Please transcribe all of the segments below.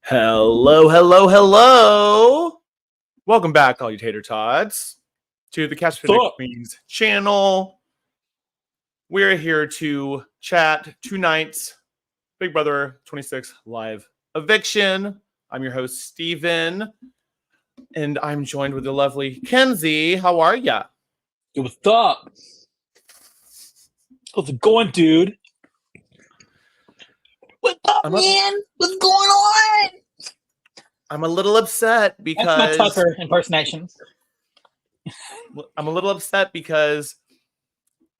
Hello, hello, hello. Welcome back, all you tater tots, to the Catch the Queens channel. We're here to chat tonight's Big Brother 26 live eviction. I'm your host, Steven, and I'm joined with the lovely Kenzie. How are ya? Yo, what's up? How's it going, dude? What's up, man? What's going on? I'm a little upset because that's my Tucker impersonation. I'm a little upset because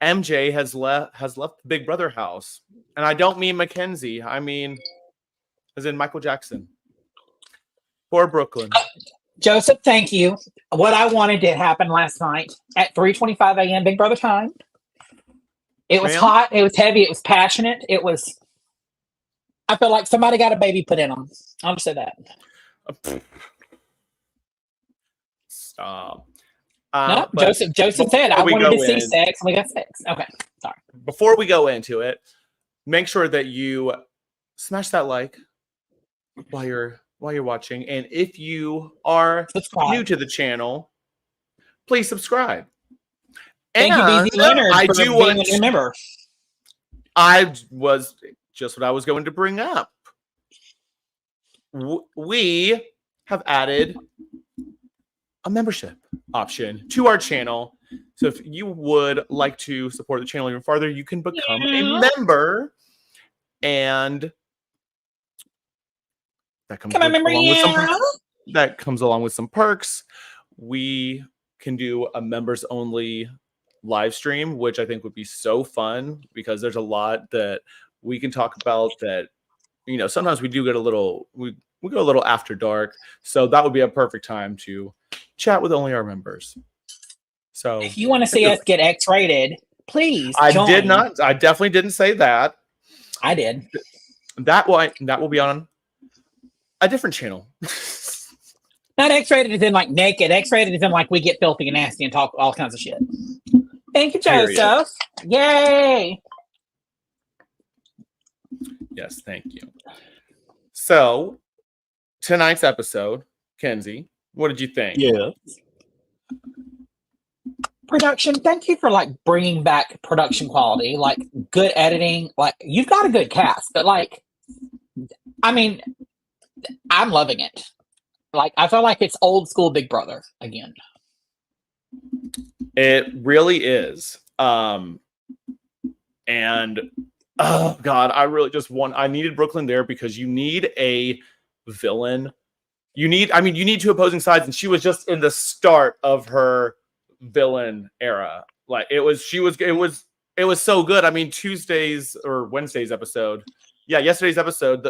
MJ has left the Big Brother house, and I don't mean Mackenzie. I mean, as in Michael Jackson. Poor Brooklyn. Joseph, thank you. What I wanted did happen last night at 3:25 a.m. Big Brother time. It was hot. It was heavy. It was passionate. It was. I felt like somebody got a baby put in them. I'll just say that. Stop. No, Joseph said I wanted to see sex, and we got sex. Okay, sorry. Before we go into it, make sure that you smash that like while you're watching, and if you are new to the channel, please subscribe. Thank you, BZ Leonard, for being a new member. I was just what I was going to bring up. We have added a membership option to our channel. So if you would like to support the channel even farther, you can become a member. And that comes along with some perks. We can do a members only live stream, which I think would be so fun because there's a lot that we can talk about that, sometimes we do get a little, we go a little after dark. So that would be a perfect time to chat with only our members. So if you want to see us get X-rated, please join. I definitely didn't say that. I did. That will be on a different channel. Not X-rated as in like naked. X-rated as in like we get filthy and nasty and talk all kinds of shit. Thank you, Joseph. Yay! Yes, thank you. So, tonight's episode, Kenzie, what did you think? Yeah. Production, thank you for like bringing back production quality, like good editing. Like you've got a good cast, but like, I mean, I'm loving it. Like I feel like it's old school Big Brother again. It really is. And oh God, I needed Brooklyn there because you need a villain. You need two opposing sides, and she was just in the start of her villain era. Like it was so good. I mean, Tuesday's or Wednesday's episode. Yeah, yesterday's episode,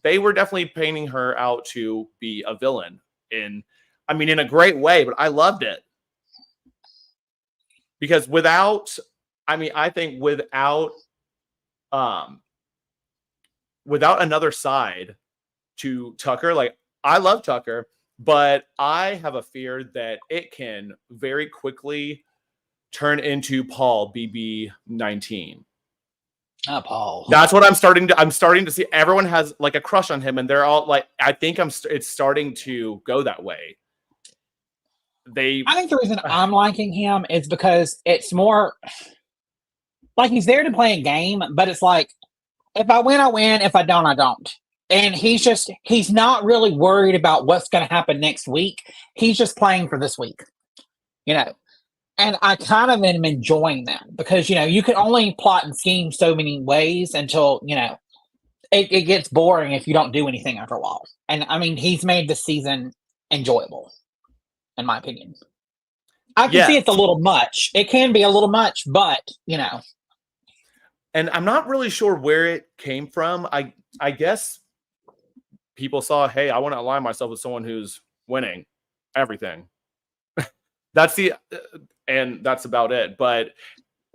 they were definitely painting her out to be a villain in a great way, but I loved it. Because without another side to Tucker, like I love Tucker, but I have a fear that it can very quickly turn into Paul BB19. Paul. That's what I'm starting to see. Everyone has like a crush on him, and they're all like, I think it's starting to go that way. I think the reason I'm liking him is because it's more like he's there to play a game, but it's like, if I win, I win. If I don't, I don't. And he's not really worried about what's going to happen next week. He's just playing for this week, and I kind of am enjoying that because, you can only plot and scheme so many ways until, it gets boring if you don't do anything after a while. And I mean, he's made the season enjoyable, in my opinion. I can see it's a little much. It can be a little much, but, And I'm not really sure where it came from. I guess people saw, hey, I want to align myself with someone who's winning everything. And that's about it. But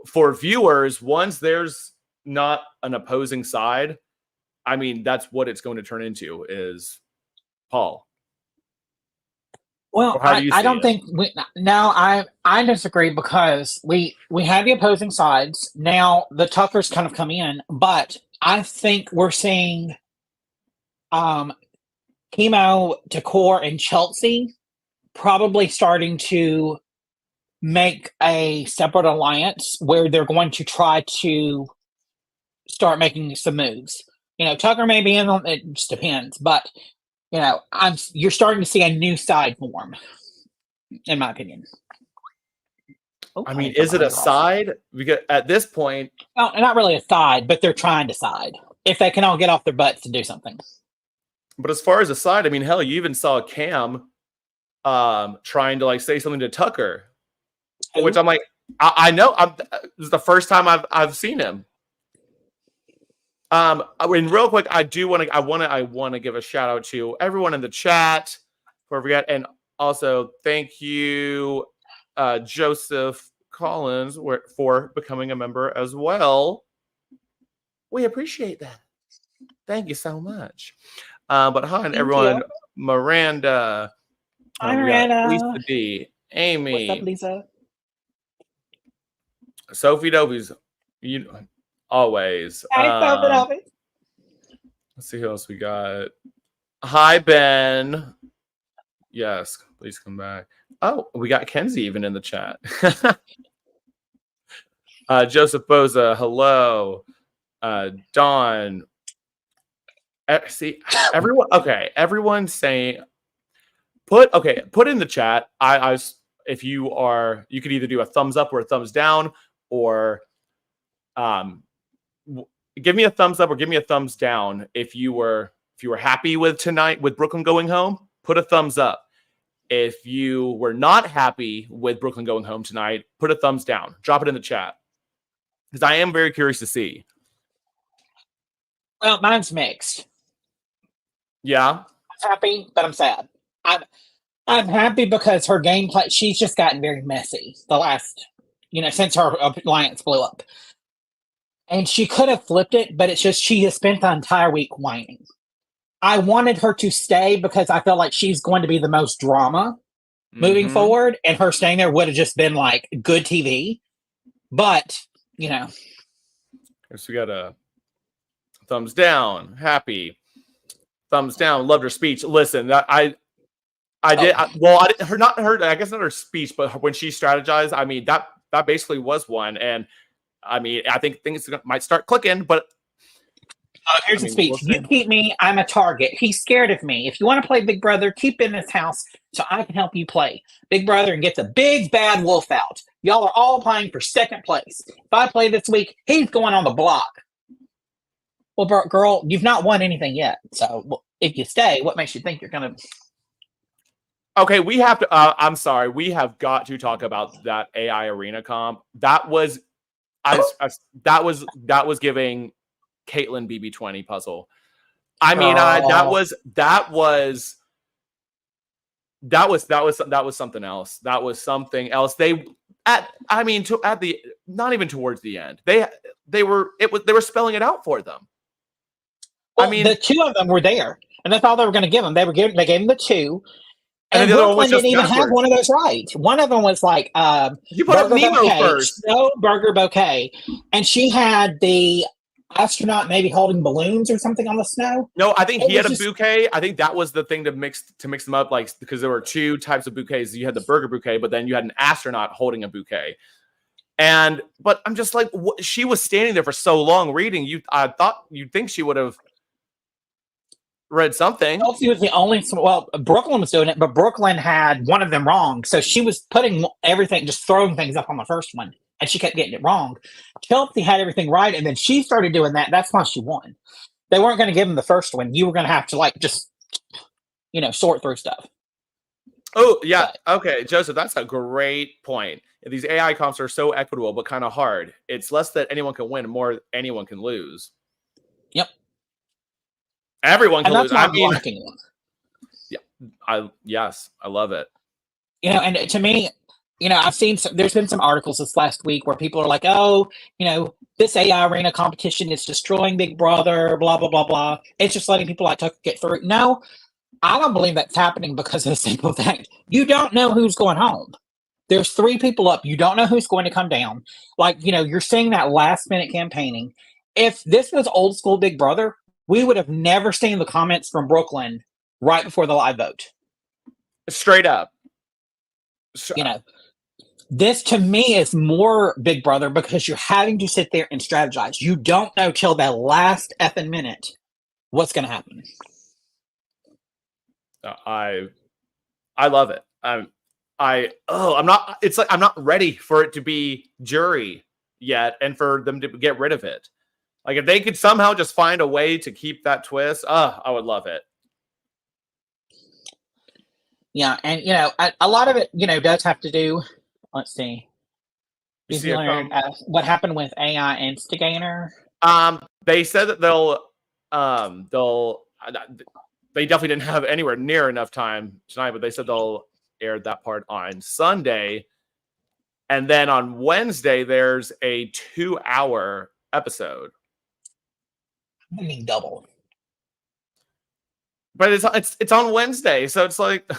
for viewers, once there's not an opposing side, I mean, that's what it's going to turn into is Paul. Well, I don't think I disagree because we have the opposing sides. Now the Tuckers kind of come in, but I think we're seeing Chemo, Decor, and Chelsea probably starting to make a separate alliance where they're going to try to start making some moves. Tucker may be in on it, just depends, but you're starting to see a new side form, in my opinion. Oh, I mean, is it a side? Because at this point, no, not really a side, but they're trying to side if they can all get off their butts to do something. But as far as a side, I mean, hell, you even saw Cam trying to like say something to Tucker, which I'm like, I know this is the first time I've seen him. I mean, real quick, I want to give a shout out to everyone in the chat before I forget, and also thank you, Joseph Collins, for becoming a member as well. We appreciate that. Thank you so much. But hi, everyone. You. Miranda. Hi, Miranda. Lisa D. Amy. What's up, Lisa? Sophie Dobies. Always. Hi, Sophie Dobies. Let's see who else we got. Hi, Ben. Yes, please come back. Oh, we got Kenzie even in the chat. Joseph Boza, hello. Dawn. See, everyone. Okay, everyone's saying. Put in the chat. If you could either do a thumbs up or a thumbs down, or give me a thumbs up or give me a thumbs down if you were happy with tonight with Brooklyn going home. Put a thumbs up. If you were not happy with Brooklyn going home tonight, put a thumbs down. Drop it in the chat because I am very curious to see. Well, mine's mixed. Yeah, I'm happy, but I'm sad. I'm happy because her gameplay, she's just gotten very messy the last, since her alliance blew up. And she could have flipped it, but it's just she has spent the entire week whining. I wanted her to stay because I feel like she's going to be the most drama moving forward, and her staying there would have just been like good TV. But, So we got a thumbs down, happy. Thumbs down, loved her speech. Listen, that I guess not her speech, but when she strategized, I mean, that basically was one. And I mean, I think things might start clicking, but here's the speech. You keep me, I'm a target. He's scared of me. If you want to play Big Brother, keep in this house so I can help you play Big Brother and get the big bad wolf out. Y'all are all playing for second place. If I play this week, he's going on the block. Well, girl, you've not won anything yet. So if you stay, what makes you think you're going to... Okay, we have to. I'm sorry, we have got to talk about that AI arena comp. That was, that was giving Caitlyn BB20 puzzle. I mean, that was something else. That was something else. Not even towards the end. They were spelling it out for them. Well, I mean, the two of them were there, and that's all they were going to give them. They gave them the two. And the other one was didn't even have one of those right. One of them was like you put up Nemo bouquet, first. Snow burger bouquet, and she had the astronaut maybe holding balloons or something on the snow. No, I think he had a bouquet. I think that was the thing to mix them up, like because there were two types of bouquets. You had the burger bouquet, but then you had an astronaut holding a bouquet. But I'm just like, she was standing there for so long reading. I thought you'd think she would have read something. Chelsea was the only. Well, Brooklyn was doing it, but Brooklyn had one of them wrong, so she was putting everything, just throwing things up on the first one, and she kept getting it wrong. Chelsea had everything right, and then she started doing that. That's why she won. They weren't going to give him the first one. You were going to have to just sort through stuff. Oh yeah, okay, Joseph, that's a great point. These AI comps are so equitable, but kind of hard. It's less that anyone can win, more anyone can lose. Yep. Everyone can lose. I mean, yeah, I love it. And to me, I've seen there's been some articles this last week where people are like, oh, this AI arena competition is destroying Big Brother, blah, blah, blah, blah. It's just letting people like Tucker get through. No, I don't believe that's happening because of the simple fact you don't know who's going home. There's 3 people up. You don't know who's going to come down. Like, you're seeing that last minute campaigning. If this was old school Big Brother, we would have never seen the comments from Brooklyn right before the live vote. Straight up. You know, this to me is more Big Brother because you're having to sit there and strategize. You don't know till that last effing minute what's going to happen. I love it. I'm not. It's like I'm not ready for it to be jury yet, and for them to get rid of it. Like if they could somehow just find a way to keep that twist, I would love it. Yeah, and a lot of it, does have to do. Let's see. Did you learn what happened with AI Instigator? They said that they definitely didn't have anywhere near enough time tonight, but they said they'll air that part on Sunday. And then on Wednesday, there's a 2-hour episode. I mean, double. But it's on Wednesday, so it's like...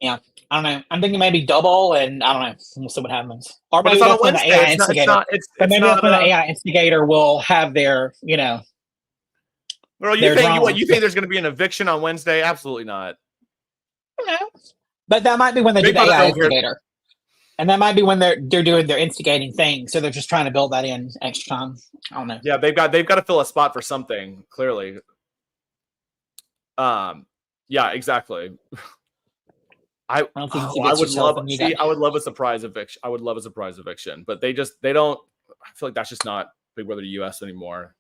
Yeah, I don't know. I'm thinking maybe double, and I don't know. We'll see what happens. Or maybe that's when the AI Instigator. Maybe that's when the AI Instigator will have their, Girl, you think there's going to be an eviction on Wednesday? Absolutely not. No. But that might be when they do the AI Instigator. And that might be when they're doing their instigating thing. So they're just trying to build that in extra time. I don't know. Yeah, they've got to fill a spot for something, clearly. Yeah, exactly. I would love a surprise eviction. I would love a surprise eviction, but they don't. I feel like that's just not Big Brother US anymore.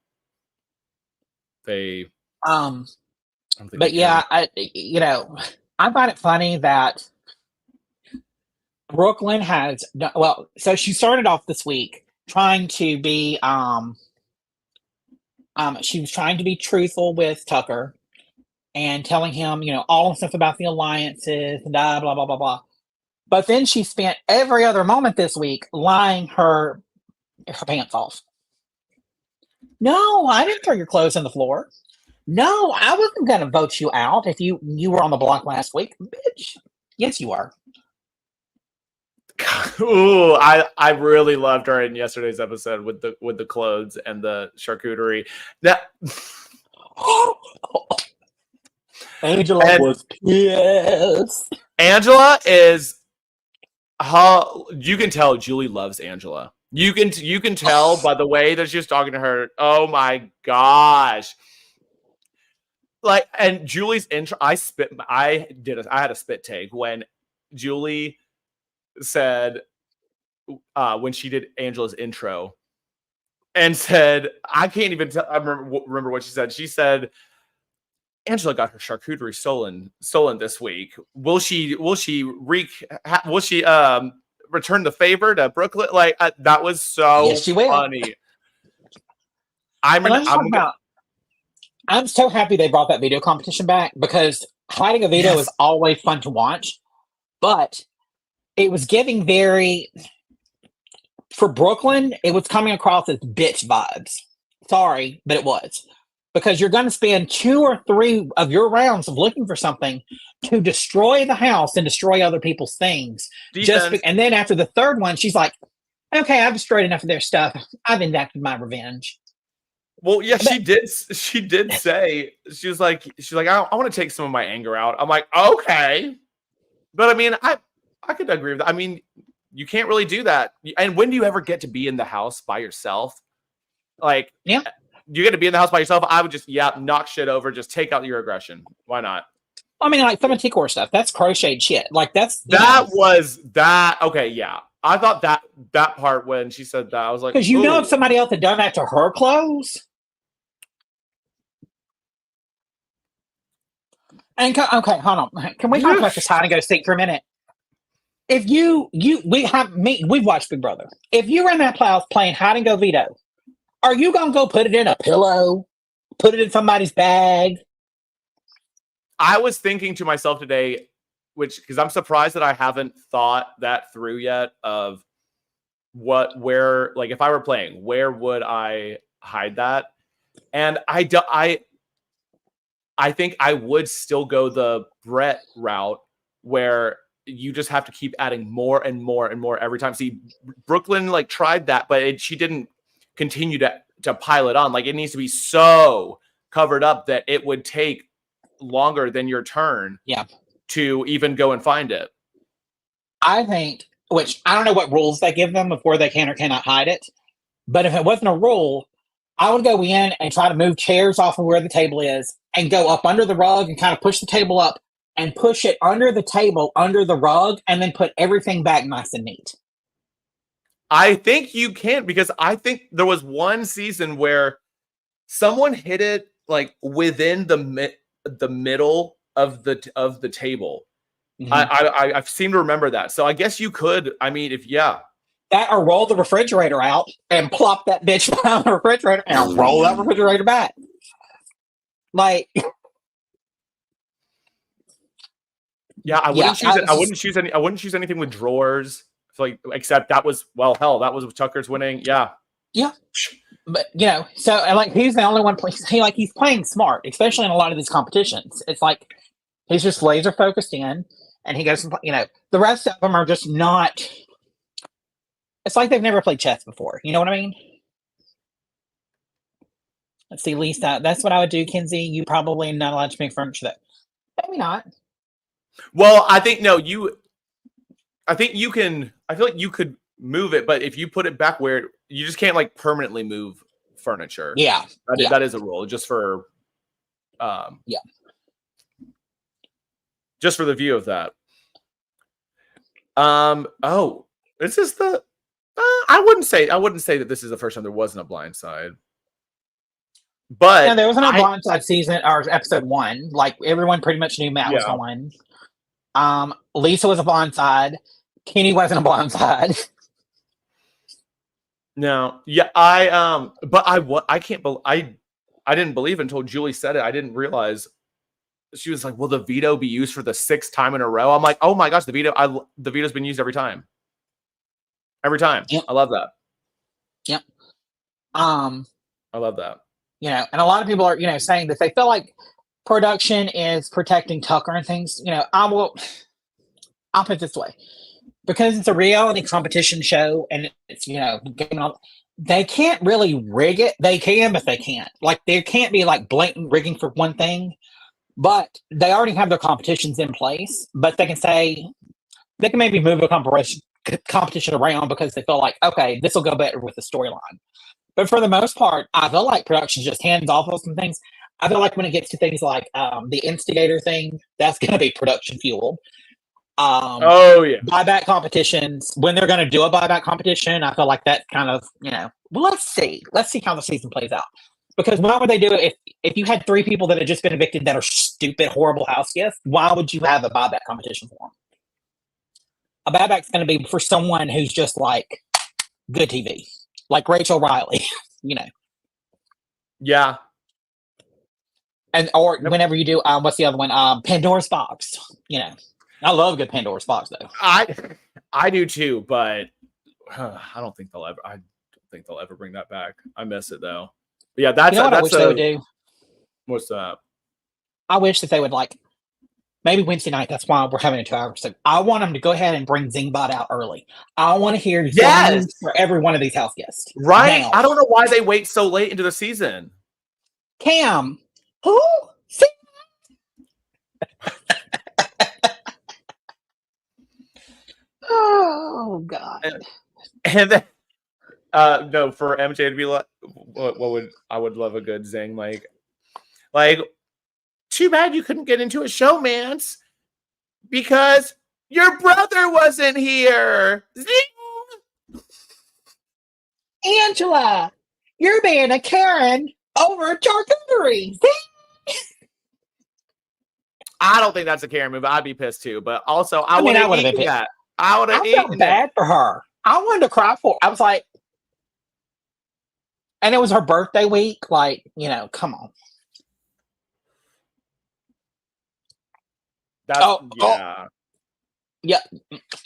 But yeah, I find it funny that Brooklyn has so she started off this week trying to be she was trying to be truthful with Tucker and telling him, all the stuff about the alliances and blah, blah, blah, blah. But then she spent every other moment this week lying her pants off. No, I didn't throw your clothes on the floor. No, I wasn't going to vote you out if you were on the block last week. Bitch. Yes, you are. Ooh, I really loved her in yesterday's episode with the clothes and the charcuterie. Angela was pissed. Angela is you can tell Julie loves Angela. You can tell by the way that she was talking to her. Oh my gosh. Like, and Julie's intro, I had a spit take when Julie said when she did Angela's intro and said, I can't even tell. I remember what she said. She said, Angela got her charcuterie stolen this week. Will she return the favor to Brooklyn? Like that was so funny. I'm so happy they brought that veto competition back because hiding a veto is always fun to watch, but it was giving for Brooklyn, it was coming across as bitch vibes. Sorry, but it was. Because you're going to spend 2 or 3 of your rounds of looking for something to destroy the house and destroy other people's things. And then after the third one, she's like, okay, I've destroyed enough of their stuff. I've enacted my revenge. Well, yeah, she did say, she's like, I want to take some of my anger out. I'm like, okay. But I mean, I could agree with that. I mean, you can't really do that. And when do you ever get to be in the house by yourself? Like, yeah. You get to be in the house by yourself. I would just, knock shit over. Just take out your aggression. Why not? I mean, like some of T-Core stuff. That's crocheted shit. Like okay. Yeah. I thought that part when she said that, I was like, because if somebody else had done that to her clothes. And okay, hold on. Can we talk about this hide and go seek for a minute? If we've watched Big Brother. If you were in that house playing hide and go veto, are you going to go put it in a pillow? Put it in somebody's bag? I was thinking to myself today, because I'm surprised that I haven't thought that through yet of where, like if I were playing, where would I hide that? And I think I would still go the Brett route where you just have to keep adding more and more and more every time. See, Brooklyn tried that, but she didn't continue to pile it on. Like it needs to be so covered up that it would take longer than your turn to even go and find it. I think, which I don't know what rules they give them before they can or cannot hide it, but if it wasn't a rule, I would go in and try to move chairs off of where the table is and go up under the rug and kind of push the table up and push it under the table, under the rug, and then put everything back nice and neat. I think you can, because I think there was one season where someone hit it like within the middle of the table. Mm-hmm. I seem to remember that. So I guess you could. I mean, that or roll the refrigerator out and plop that bitch behind the refrigerator and roll that refrigerator back. Like, I wouldn't choose anything with drawers. So like, except that was that was Tucker's winning. Yeah. But so like he's the only one. He's playing smart, especially in a lot of these competitions. It's like he's just laser focused in, and he goes. The rest of them are just not. It's like they've never played chess before. You know what I mean? Let's see, Lisa. That's what I would do, Kenzie. You probably not allowed to make furniture. That maybe not. Well, I think I think you can. I feel like you could move it, but if you put it back where you just can't like permanently move furniture. Yeah, that is a rule just for. Just for the view of that. This is the. I wouldn't say that this is the first time there wasn't a blind side. But there wasn't a blind side season or episode 1. Like everyone pretty much knew Matt was going. Lisa was a blind side. Kenny wasn't a blind side. No, I can't believe I didn't believe until Julie said it. I didn't realize. She was like, "Will the veto be used for the 6th time in a row?" I'm like, "Oh my gosh, the veto's been used every time." Every time. Yep. I love that. Yep. I love that. And a lot of people are, saying that they feel like production is protecting Tucker and things. I'll put it this way. Because it's a reality competition show and it's, they can't really rig it. They can, but they can't. Like, there can't be like blatant rigging for one thing, but they already have their competitions in place. But they can maybe move a competition around because they feel like, okay, this will go better with the storyline. But for the most part, I feel like production's just hands off of some things. I feel like when it gets to things like the instigator thing, that's going to be production fueled. Buyback competitions, when they're going to do a buyback competition, I feel like that's kind of, let's see how the season plays out. Because why would they do it if you had 3 people that had just been evicted that are stupid, horrible house guests? Why would you have a buyback competition for them? A buyback's going to be for someone who's just like good TV, like Rachel Riley, Yeah. And whenever you do, what's the other one? Pandora's Box. I love a good Pandora's Box though. I do too, but I don't think they'll ever bring that back. I miss it though. But yeah, that's what I wish they would do. What's that? I wish that they would maybe Wednesday night. That's why we're having a 2-hour episode. I want them to go ahead and bring Zingbot out early. I want to hear zings for every one of these house guests. Right? Now. I don't know why they wait so late into the season. Cam, who? Oh God! And then, no, for MJ to be like, I would love a good zing, like, too bad you couldn't get into a showman's because your brother wasn't here. Zing! Angela, you're being a Karen over charcuterie. Zing! I don't think that's a Karen move. I'd be pissed too, but also I would have eaten that. I would have eaten bad for her. I wanted to cry for her. I was like, and it was her birthday week. Like, come on.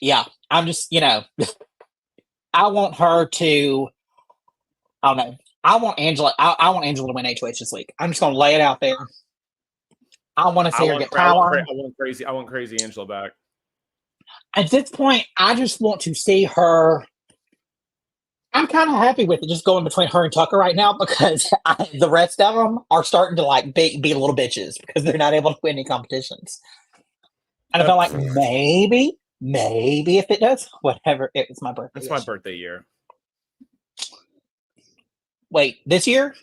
Yeah. I'm just, I want her to. I don't know. I want Angela. I want Angela to win HOH this week. I'm just going to lay it out there. I want to see her get power. I want crazy Angela back. At this point, I just want to see her I'm kind of happy with it just going between her and Tucker right now because the rest of them are starting to like be little bitches because they're not able to win any competitions. And I feel like maybe if it does, whatever, it was my birthday. It's my birthday year. Wait, this year?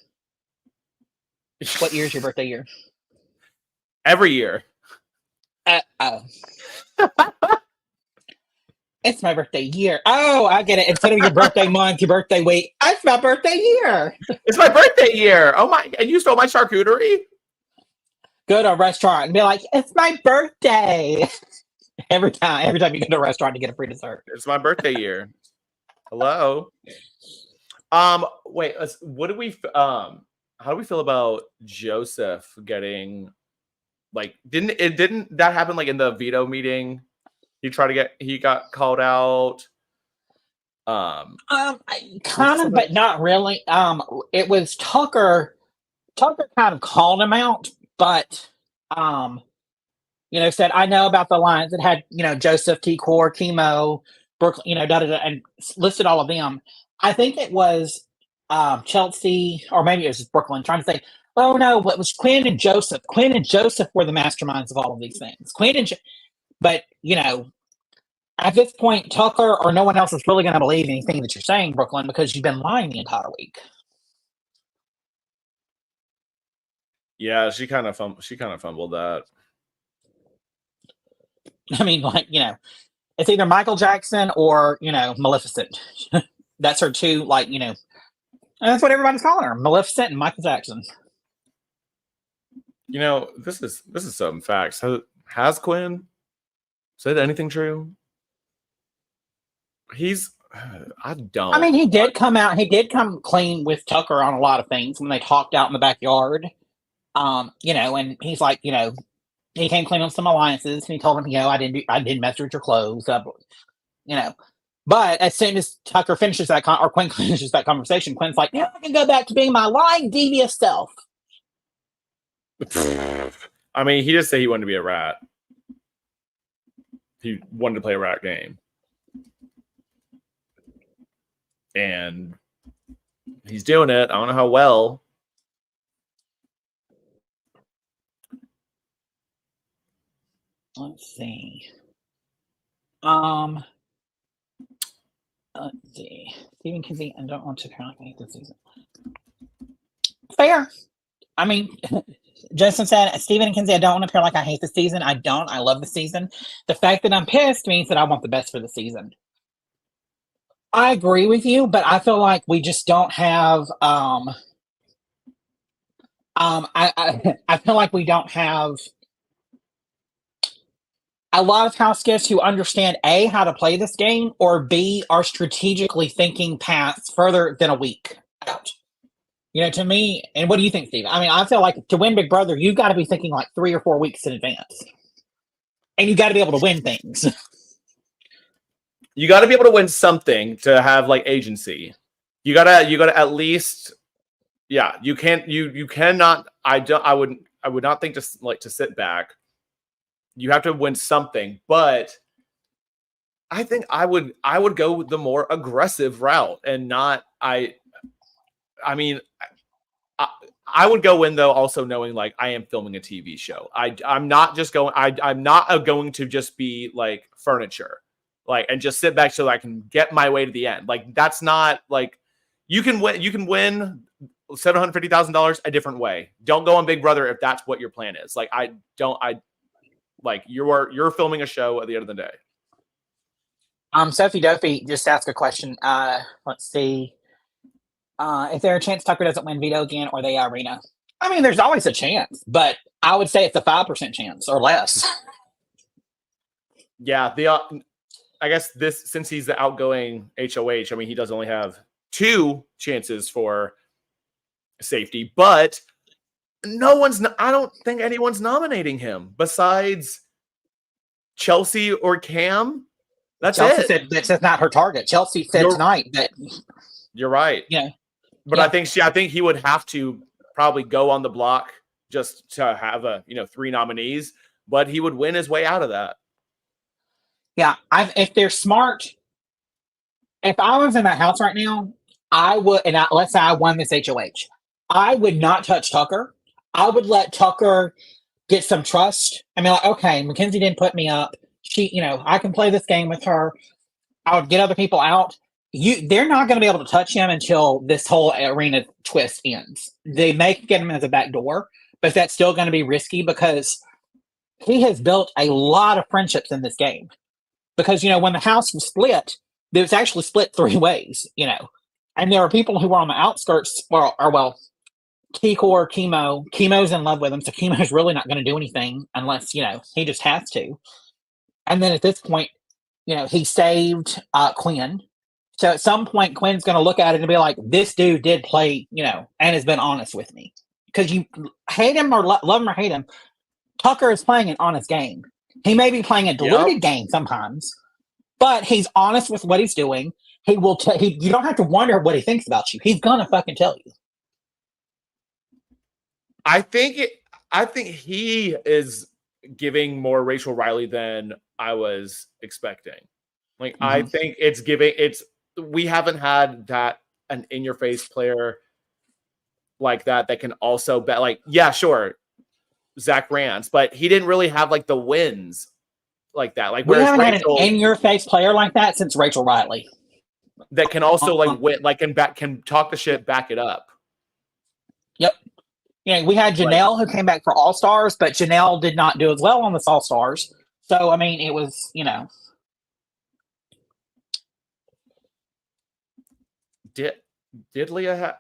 What year is your birthday year? Every year. Oh. It's my birthday year. Oh, I get it. Instead of your birthday month, your birthday week. It's my birthday year. It's my birthday year. Oh my! And you stole my charcuterie. Go to a restaurant and be like, "It's my birthday." Every time you go to a restaurant to get a free dessert. It's my birthday year. Hello. Wait. What do we? How do we feel about Joseph getting? Like, didn't that happen like in the veto meeting? He got called out. Kind of, but not really. It was Tucker. Tucker kind of called him out, but said, I know about the lines that had, Joseph, T Core, Chemo, Brooklyn, and listed all of them. I think it was Chelsea, or maybe it was just Brooklyn, trying to say, oh no, it was Quinn and Joseph. Quinn and Joseph were the masterminds of all of these things. But, at this point, Tucker or no one else is really going to believe anything that you're saying, Brooklyn, because you've been lying the entire week. Yeah, she kind of fumbled that. I mean, it's either Michael Jackson or, Maleficent. That's her two, and that's what everybody's calling her, Maleficent and Michael Jackson. This is some facts. Has Quinn said anything true? I don't. I mean, he did come clean with Tucker on a lot of things when they talked out in the backyard. And he's like, he came clean on some alliances and he told him, I didn't mess with your clothes. But as soon as Tucker finishes that or Quinn finishes that conversation, Quinn's like, I can go back to being my lying, devious self. I mean, he just said he wanted to be a rat. He wanted to play a rat game. And he's doing it. I don't know how well. Let's see. Stephen Kinsey, I don't want to kind of hate this season. Fair. I mean, Justin said, Stephen and Kinsey, I don't want to appear like I hate the season. I don't. I love the season. The fact that I'm pissed means that I want the best for the season. I agree with you, but I feel like we just don't have I feel like we don't have a lot of house guests who understand A, how to play this game, or B, are strategically thinking past further than a week out. To me, and what do you think, Steve? I mean, I feel like to win Big Brother, you've got to be thinking like 3 or 4 weeks in advance. And you got to be able to win things. You got to be able to win something to have like agency. You gotta at least, yeah. You cannot. I would not think to sit back. You have to win something, but I think I would go the more aggressive route and not. I mean, I would go in though, also knowing like I am filming a TV show. I'm not just going. I'm not going to just be like furniture. And just sit back so I can get my way to the end. Like, that's not like you can win $750,000 a different way. Don't go on Big Brother if that's what your plan is. Like, you're filming a show at the end of the day. Sophie Duffy just asked a question. Let's see. Is there a chance Tucker doesn't win veto again or they Reno? I mean, there's always a chance, but I would say it's a 5% chance or less. Yeah, I guess since he's the outgoing HOH, I mean, he does only have 2 chances for safety, but I don't think anyone's nominating him besides Chelsea or Cam. That's Chelsea it. said that's not her target. Chelsea said tonight that. You're right. Yeah. But yeah. I think he would have to probably go on the block just to have 3 nominees, but he would win his way out of that. Yeah, if they're smart, if I was in that house right now, I would, and let's say I won this HOH, I would not touch Tucker. I would let Tucker get some trust. I mean, like, okay, Mackenzie didn't put me up. I can play this game with her. I would get other people out. They're not going to be able to touch him until this whole arena twist ends. They may get him as a back door, but that's still going to be risky because he has built a lot of friendships in this game. Because when the house was split, it was actually split three ways. And there are people who were on the outskirts, well, T-Core, Chemo's in love with him, so Chemo's really not going to do anything unless, he just has to. And then at this point, he saved Quinn. So at some point, Quinn's going to look at it and be like, this dude did play, and has been honest with me. Because you hate him or love him or hate him, Tucker is playing an honest game. He may be playing a diluted game sometimes, but he's honest with what he's doing. He will you don't have to wonder what he thinks about you. He's gonna fucking tell you. I think he is giving more Rachel Riley than I was expecting. Like, I think we haven't had that an in-your-face player like that can also bet. Like, yeah, sure, Zach Rance, but he didn't really have like the wins like that. Like, we haven't Rachel, had an in-your-face player like that since Rachel Riley. That can also like win, like can talk the shit, back it up. Yep. We had Janelle who came back for All Stars, but Janelle did not do as well on this All Stars. So I mean, it was Did Leah have?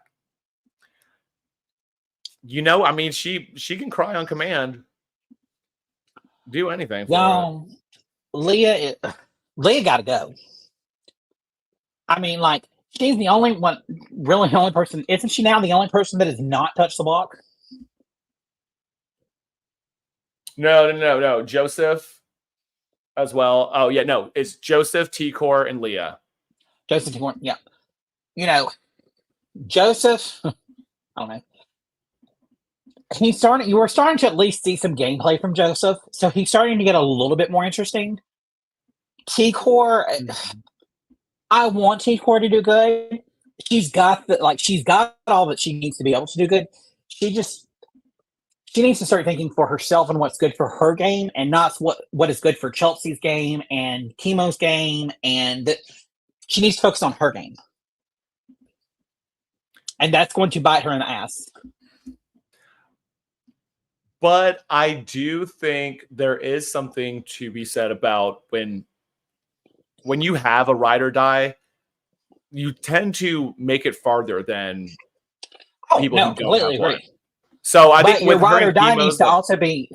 I mean, she can cry on command. Do anything. No, Leah got to go. I mean, like, she's the only one, really the only person. Isn't she now the only person that has not touched the block? No. Joseph as well. Oh, yeah, no. It's Joseph, T-Core, and Leah. Joseph, T-Core, yeah. Joseph, I don't know. You were starting to at least see some gameplay from Joseph, so he's starting to get a little bit more interesting. T-Core, I want T-Core to do good. She's got all that she needs to be able to do good. She needs to start thinking for herself and what's good for her game, and not what is good for Chelsea's game and Chemo's game, and she needs to focus on her game. And that's going to bite her in the ass. But I do think there is something to be said about when you have a ride or die, you tend to make it farther than people who don't have one. So I think with ride or die needs to also be.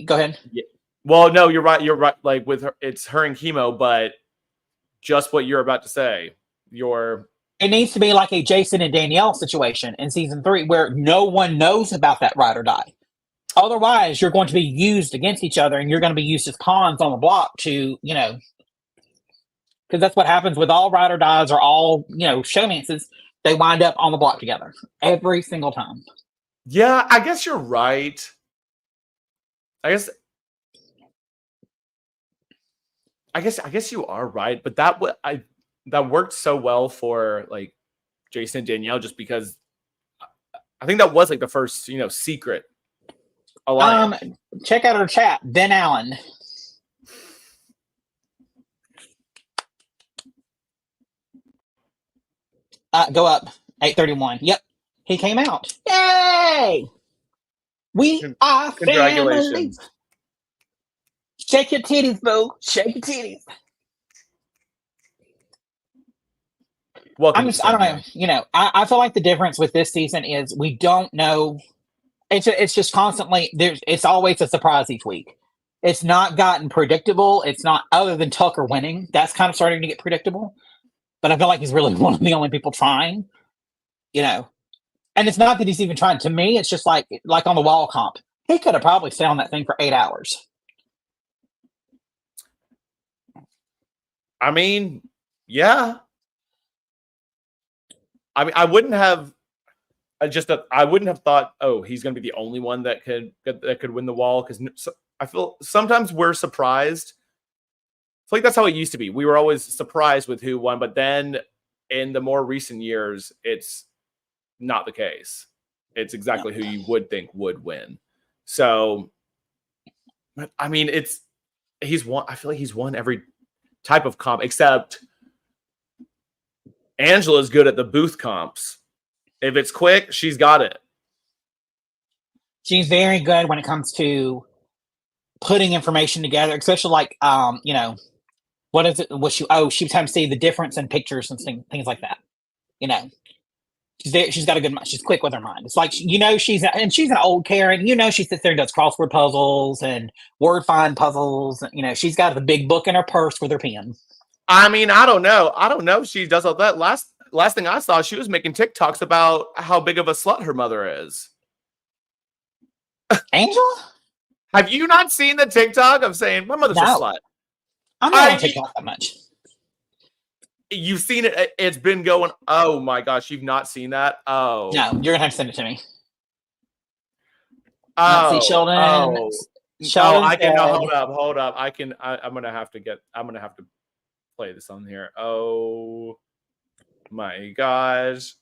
Go ahead. Yeah. Well, no, you're right. You're right. Like with her, it's her and Chemo, but just what you're about to say. It needs to be like a Jason and Danielle situation in season 3, where no one knows about that ride or die. Otherwise, you're going to be used against each other, and you're going to be used as pawns on the block to, because that's what happens with all ride or dies or all, showmances. They wind up on the block together every single time. Yeah, I guess you're right. I guess you are right, but that worked so well for like Jason and Danielle, just because I think that was like the first, secret alliance. Check out our chat, Ben Allen. Go up 831. Yep, he came out. Yay! We are family. Shake your titties, boo. Shake your titties. Welcome. I don't know. I feel like the difference with this season is we don't know. It's just constantly it's always a surprise each week. It's not gotten predictable. It's not, other than Tucker winning. That's kind of starting to get predictable. But I feel like he's really one of the only people trying. And it's not that he's even trying. To me, it's just like on the wall comp. He could have probably stayed on that thing for 8 hours. I mean, yeah. I mean, I wouldn't have thought, oh, he's going to be the only one that could win the wall, because I feel sometimes we're surprised. It's like that's how it used to be. We were always surprised with who won, but then in the more recent years, it's not the case. It's exactly who you would think would win. So, I mean, he's won. I feel like he's won every type of comp except Angela's good at the booth comps. If it's quick, she's got it. She's very good when it comes to putting information together, especially like, you know, what is it? She was having to see the difference in pictures and things like that. You know, she's got a good mind. She's quick with her mind. It's like, you know, she's an old Karen. You know, she sits there and does crossword puzzles and word find puzzles. You know, she's got the big book in her purse with her pen. I mean, I don't know. If she does all that. Last thing I saw, she was making TikToks about how big of a slut her mother is. Angela? Have you not seen the TikTok of saying my mother's a slut? I'm not on TikTok that much. You've seen it. It's been going. Oh my gosh, you've not seen that? Oh no, you're gonna have to send it to me. Oh, see Sheldon. I can hold up. I'm gonna have to play this on here. Oh my gosh,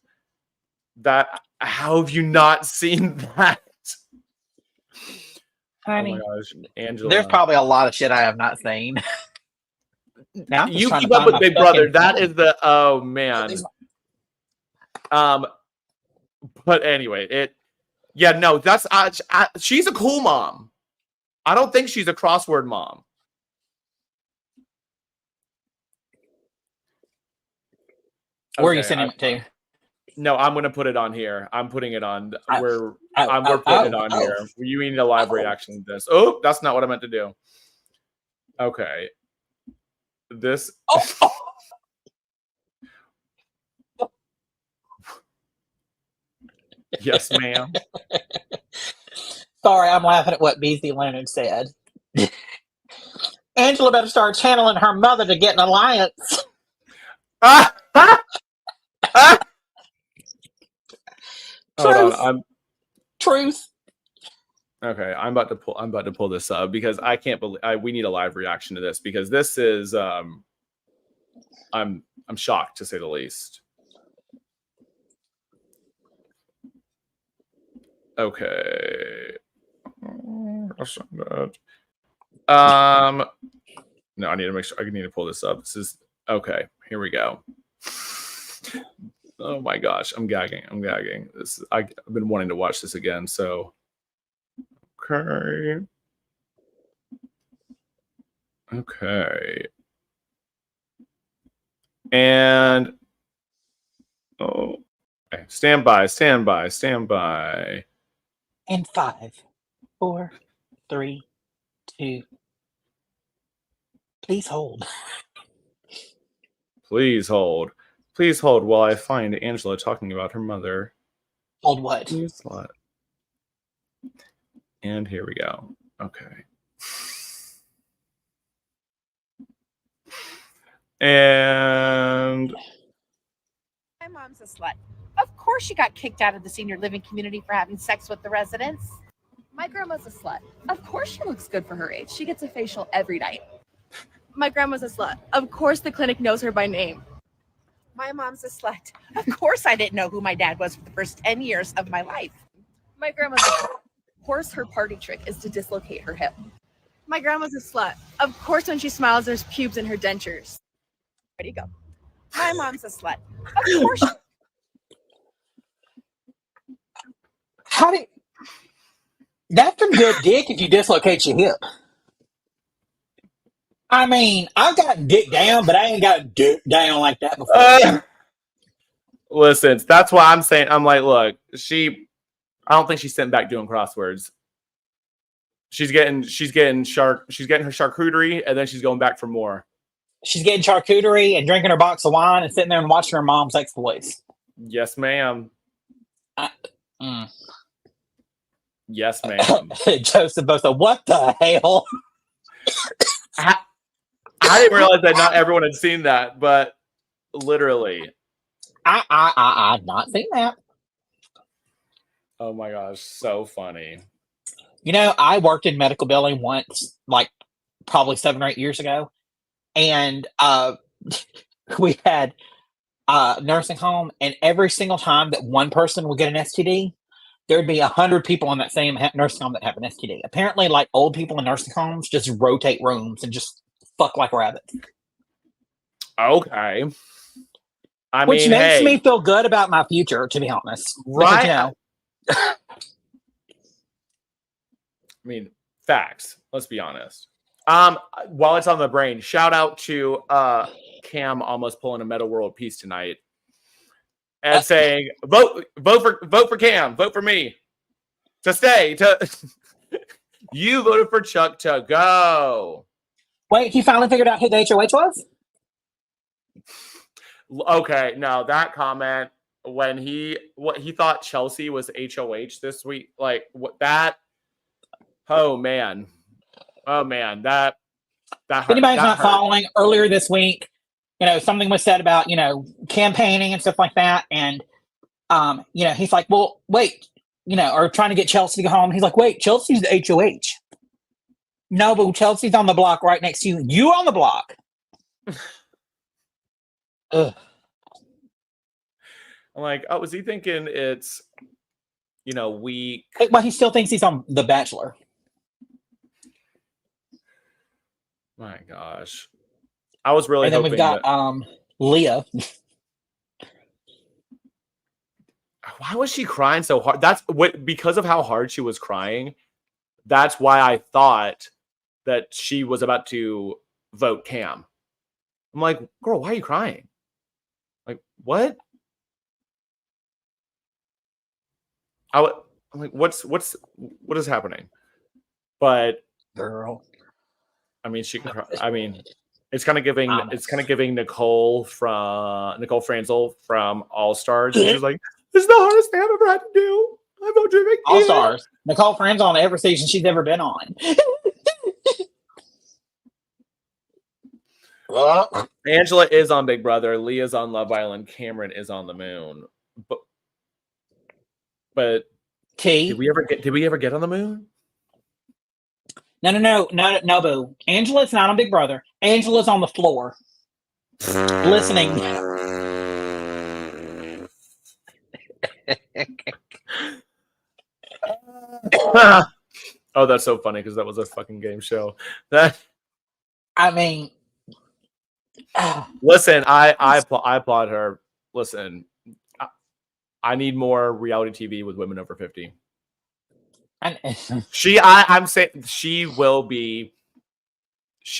how have you not seen that? I mean, oh my gosh, Angela. There's probably a lot of shit I have not seen. Now you keep up with Big Brother. That is the man. But anyway, that's she's a cool mom. I don't think she's a crossword mom. Where are you sending it to? No, I'm going to put it on here. I'm putting it on. We're putting it on here. You need a live reaction to this. Oh, that's not what I meant to do. Okay. This. Yes, ma'am. Sorry, I'm laughing at what BZ Leonard said. Angela better start channeling her mother to get an alliance. Hold on, Truth. Okay, I'm about to pull this up because I can't believe we need a live reaction to this because this is I'm shocked to say the least. Okay. That's not bad. No, I need to make sure I need to pull this up. This is okay. Here we go. Oh my gosh, I'm gagging. I've been wanting to watch this again, so okay. And okay. Stand by. And 5, 4, 3, 2. Please hold. Please hold while I find Angela talking about her mother. Hold what? Slut. And here we go. Okay. And my mom's a slut. Of course she got kicked out of the senior living community for having sex with the residents. My grandma's a slut. Of course she looks good for her age. She gets a facial every night. My grandma's a slut. Of course the clinic knows her by name. My mom's a slut. Of course I didn't know who my dad was for the first 10 years of my life. My grandma's a slut. Of course her party trick is to dislocate her hip. My grandma's a slut. Of course when she smiles there's pubes in her dentures. Ready to go. My mom's a slut. Of course That's some good dick if you dislocate your hip. I mean, I've got dick down, but I ain't got dick down like that before. Listen, that's why I'm saying, I'm like, look, I don't think she's sitting back doing crosswords. She's getting her charcuterie, and then she's going back for more. She's getting charcuterie and drinking her box of wine and sitting there and watching her mom's exploits. Yes, ma'am. Yes, ma'am. Joseph both said, "What the hell?" I didn't realize that not everyone had seen that, but literally, I've not seen that. Oh my gosh, so funny. You know, I worked in medical billing once, like probably 7 or 8 years ago, and we had nursing home, and every single time that one person would get an STD, there'd be 100 people in that same nursing home that have an STD. Apparently, like old people in nursing homes just rotate rooms and just fuck like rabbits. Okay. Which makes hey, me feel good about my future, to be honest. right? Because, I mean, facts. Let's be honest. While it's on the brain, shout out to Cam almost pulling a Meta World Peace tonight and saying, vote for Cam, vote for me to stay. You voted for Chuck to go. wait, he finally figured out who the HOH was? Okay, no, that comment when he thought Chelsea was HOH this week, like what that. Oh man, that If anybody's not following, earlier this week, something was said about campaigning and stuff like that, and he's like, well, wait, or trying to get Chelsea to go home. He's like, wait, Chelsea's the HOH. No, but Chelsea's on the block right next to you. You on the block. Ugh. I'm like, oh, was he thinking it's, weak? Well, he still thinks he's on The Bachelor. My gosh. I was really hoping. And then we've got Leah. Why was she crying so hard? Because of how hard she was crying. That's why I thought that she was about to vote Cam. I'm like, girl, why are you crying? Like, what? I'm like, what is happening? But girl, I mean, she can cry. I mean, it's kind of giving Nicole Franzel from All Stars. She's like, this is the hardest thing I've ever had to do. I vote to evict All Stars. Nicole Franzel on every season she's ever been on. Angela is on Big Brother. Leah's on Love Island. Cameron is on the Moon. But T. Did we ever get on the Moon? No, boo. Angela's not on Big Brother. Angela's on the floor. Listening. Oh, that's so funny because that was a fucking game show. Listen, I applaud her. Listen, I need more reality TV with women over 50. I'm saying she will be.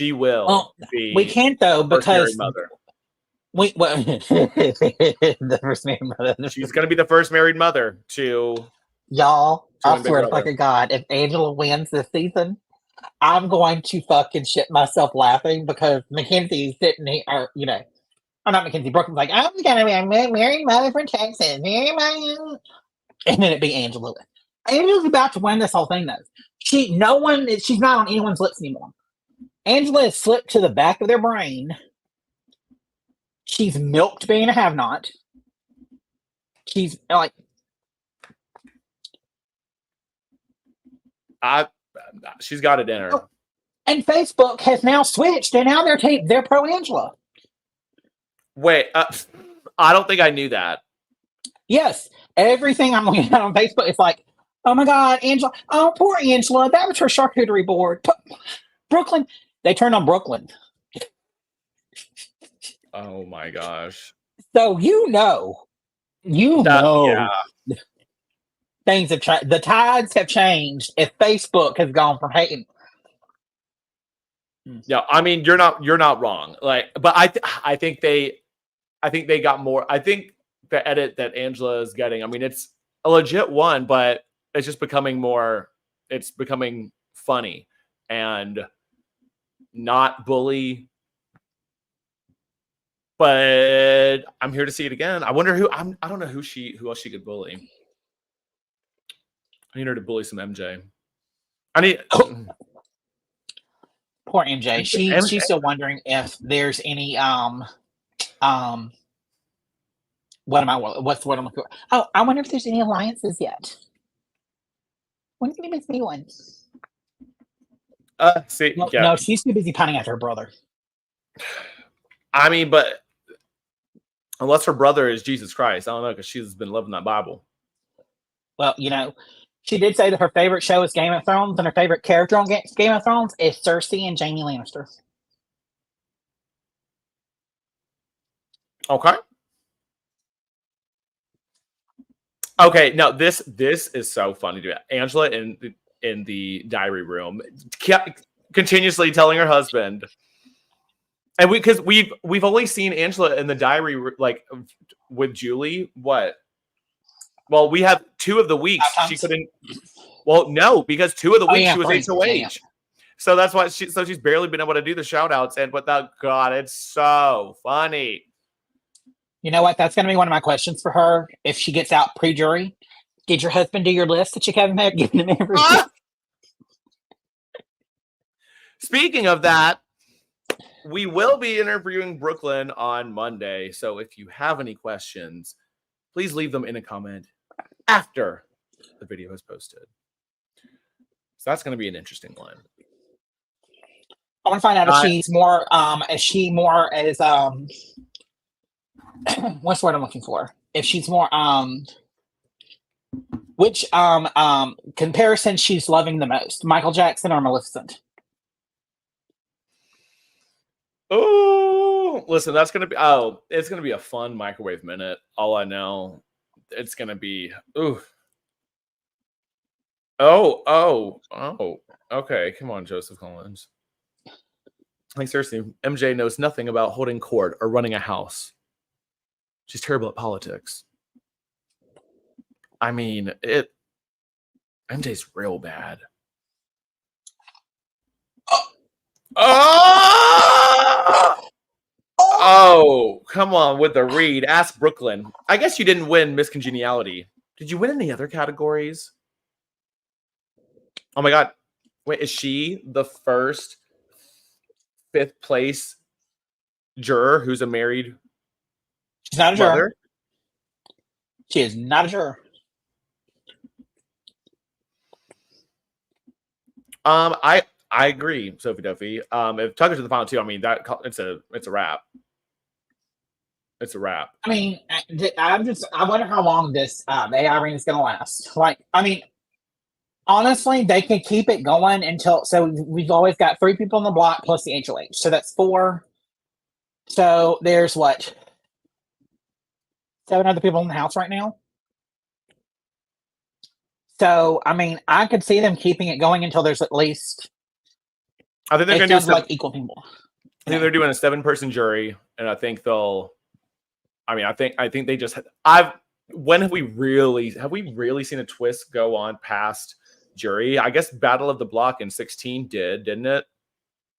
We can't though because mother. The first married mother. She's gonna be the first married mother to y'all. I swear to fucking God, if Angela wins this season, I'm going to fucking shit myself laughing because Mackenzie's sitting here, I'm not Mackenzie. Brooklyn's like, I'm gonna be a married mother from Texas, and then it'd be Angela. Angela's about to win this whole thing, though. She's not on anyone's lips anymore. Angela has slipped to the back of their brain. She's milked being a have-not. She's like, she's got it in her. And Facebook has now switched, and now they're pro Angela. Wait, I don't think I knew that. Yes, everything I'm looking at on Facebook is like, oh my God, Angela! Oh, poor Angela. That was her charcuterie board. Brooklyn. They turned on Brooklyn. Oh my gosh. So yeah. Things have changed. The tides have changed. If Facebook has gone from hating. Yeah, I mean, you're not wrong. Like, but I think they got more. I think the edit that Angela is getting, I mean, it's a legit one, but it's just becoming more. It's becoming funny and not bully. But I'm here to see it again. I wonder who. I don't know who else she could bully. I need her to bully some MJ. Poor MJ. She's still wondering if there's any what's the word I'm looking for? Oh, I wonder if there's any alliances yet. When's gonna miss me one? No, she's too busy pining after her brother. I mean, but Unless her brother is Jesus Christ. I don't know, because she's been loving that Bible. Well, she did say that her favorite show is Game of Thrones, and her favorite character on Game of Thrones is Cersei and Jaime Lannister. Okay. Okay, now this is so funny to me. Angela in the diary room kept continuously telling her husband, and because we've only seen Angela in the diary like with Julie. What? Well, we have 2 of the weeks she couldn't. Well, no, because 2 of the weeks she was HOH. Yeah. So that's why she's barely been able to do the shout outs. And without God, it's so funny. You know what? That's going to be one of my questions for her. If she gets out pre-jury, did your husband do your list that you haven't given him every week? Speaking of that, we will be interviewing Brooklyn on Monday. So if you have any questions, please leave them in a comment after the video is posted. So that's going to be an interesting one. I want to find out if she's more, what's the word I'm looking for? If she's more, which comparison she's loving the most, Michael Jackson or Maleficent? Oh, listen, that's going to be, it's going to be a fun microwave minute. All I know, it's going to be, ooh. Oh. Okay, come on, Joseph Collins. Like, seriously, MJ knows nothing about holding court or running a house. She's terrible at politics. I mean, MJ's real bad. Oh, come on with the read. Ask Brooklyn. I guess you didn't win Miss Congeniality. Did you win any other categories? Oh my God. Wait, is she the first 5th place juror who's a married She's not a mother? juror. She is not a juror. I agree, Sophie Duffy. If Tucker's in the final 2, I mean it's a wrap. It's a wrap. I mean, I wonder how long this AI arena is going to last. Like, I mean, honestly, they can keep it going until. So we've always got 3 people on the block plus the HOH, so that's 4. So there's what, 7 other people in the house right now. So I mean, I could see them keeping it going until there's at least. I think they're going to do like equal people. I think they're doing a 7-person jury, and I think they'll. I mean, I think they just. When have we really seen a twist go on past jury? I guess Battle of the Block in 16 didn't it?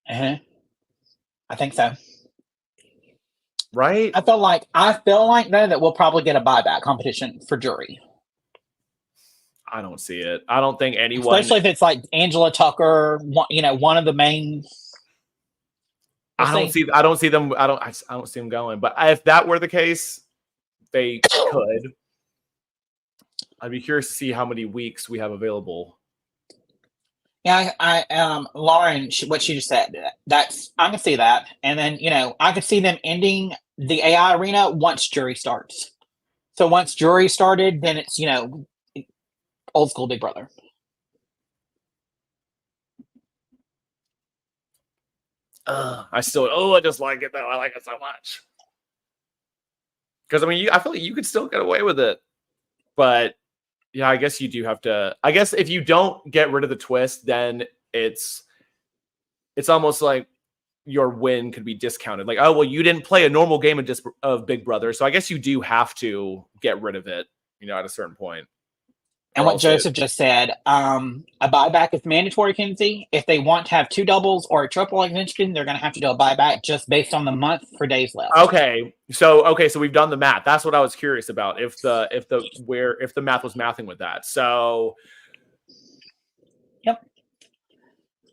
I think so. Right? I feel like though that we'll probably get a buyback competition for jury. I don't see it. I don't think anyone, especially if it's like Angela Tucker, one of the main. I don't see them. I don't see them going. But if that were the case, they could. I'd be curious to see how many weeks we have available. Yeah, Lauren, what she just said. I can see that, and then I could see them ending the AI arena once jury starts. So once jury started, then it's old school Big Brother. I just like it though. I like it so much. Because I mean, I feel like you could still get away with it, but yeah, I guess you do have to. I guess if you don't get rid of the twist, then it's almost like your win could be discounted. Like, oh well, you didn't play a normal game of Big Brother, so I guess you do have to get rid of it. At a certain point. And what Joseph just said, a buyback is mandatory, Kenzie. If they want to have 2 doubles or a triple exemption, they're going to have to do a buyback just based on the month for days left. Okay, so we've done the math. That's what I was curious about. If the math was mathing with that. So, yep.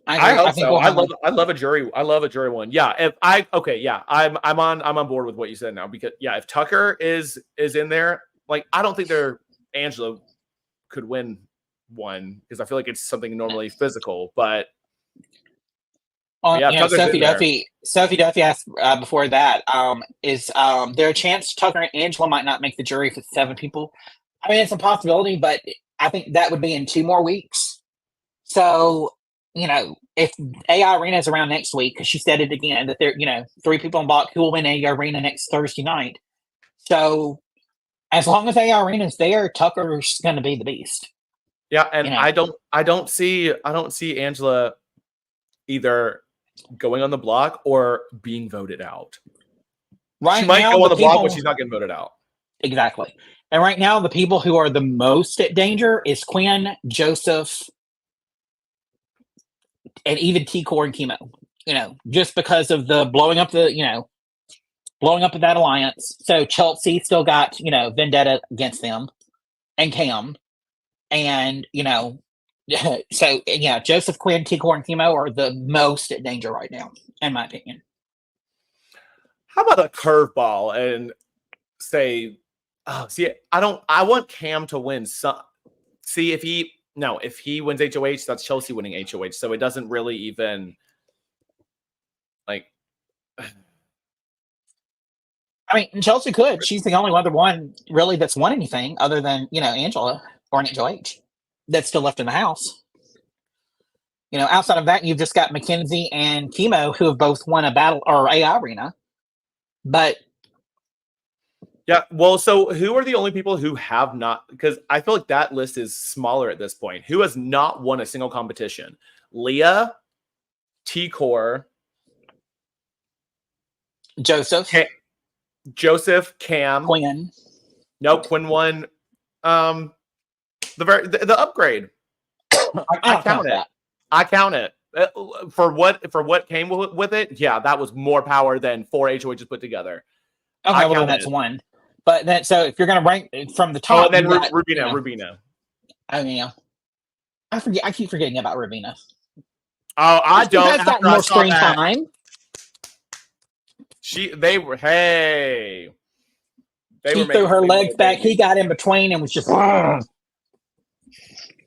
I hope so. I love a jury. I love a jury one. Yeah. I'm on board with what you said now because if Tucker is in there, like I don't think Angela could win one because I feel like it's something normally physical, but Yeah, Tucker's in there. Sophie Duffy asked before that, is there a chance Tucker and Angela might not make the jury if it's 7 people? I mean, it's a possibility, but I think that would be in 2 more weeks. So, if AI Arena is around next week, because she said it again, that there, 3 people in block who will win AI Arena next Thursday night. So, as long as AI Arena is there, Tucker's going to be the beast. Yeah, and I don't see Angela either going on the block or being voted out. Right she might now, go on the block, but she's not getting voted out. Exactly. And right now, the people who are the most at danger is Quinn, Joseph, and even T-Core and Chemo. Just because of the blowing up of that alliance. So Chelsea still got, vendetta against them, and Cam. And, so yeah, Joseph, Quinn, T-Core, and Chemo are the most at danger right now, in my opinion. How about a curveball and say, I want Cam to win some. See if he wins HOH, that's Chelsea winning HOH. So it doesn't really even like. I mean, Chelsea could. She's the only other one really that's won anything other than, Angela or an HOH that's still left in the house. Outside of that, you've just got Mackenzie and Chemo who have both won a battle or AI Arena. But yeah, well, so who are the only people who have not? Because I feel like that list is smaller at this point. Who has not won a single competition? Leah, T-Core, Joseph, Cam, Quinn. Nope, Quinn won. The upgrade. I count it. I count it for what came with it. Yeah, that was more power than 4 HOHs put together. Okay, well that's 1. But then, so if you're going to rank from the top, and then Rubina. Oh yeah, I keep forgetting about Rubina. Oh, I don't. Has gotten more screen time. She threw her legs back. He got in between and was just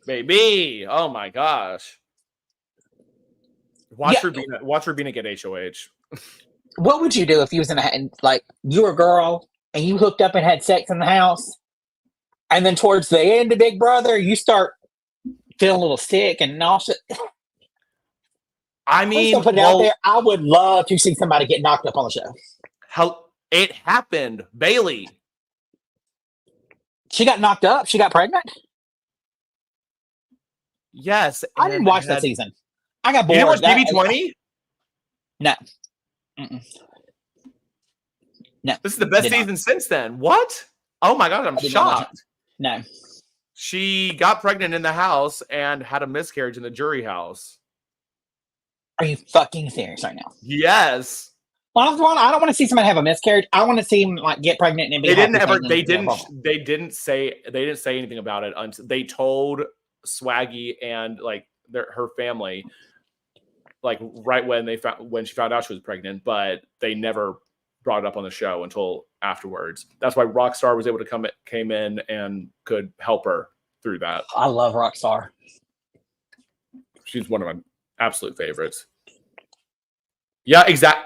baby. Oh my gosh! Watch Rubina get HOH. What would you do if you was you were a girl and you hooked up and had sex in the house, and then towards the end of Big Brother, you start feeling a little sick and nauseous? I mean, out there. I would love to see somebody get knocked up on the show. How it happened, Bailey. She got knocked up. She got pregnant. Yes, I didn't watch that season. I got bored. You didn't watch BB20? No. No. This is the best season since then. What? Oh my God, I'm shocked. No. She got pregnant in the house and had a miscarriage in the jury house. Are you fucking serious right now? Yes. Well, I don't want to see somebody have a miscarriage. I want to see him get pregnant and be. They didn't say anything about it until they told Swaggy and her family, right when she found out she was pregnant, but they never brought it up on the show until afterwards. That's why Rockstar was able to came in and could help her through that. I love Rockstar. She's one of my absolute favorites. Yeah, exactly.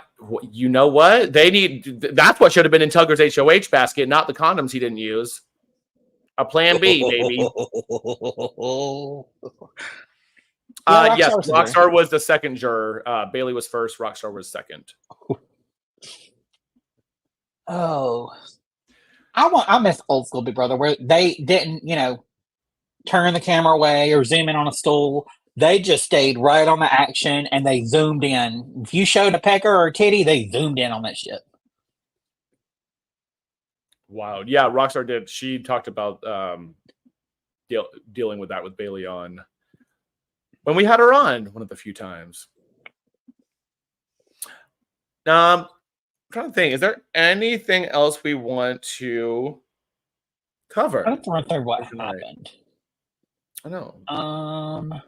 You know what? That's what should have been in Tugger's HOH basket, not the condoms he didn't use. A plan B, baby. Yes, Rockstar was the second juror. Bailey was first. Rockstar was second. Oh, I miss old school Big Brother where they didn't, turn the camera away or zoom in on a stool. They just stayed right on the action and they zoomed in. If you showed a pecker or a titty, they zoomed in on that shit. Wow. Yeah, Rockstar did. She talked about dealing with that with Bailey on when we had her on one of the few times. I'm trying to think. Is there anything else we want to cover? Let's run through what happened. I know.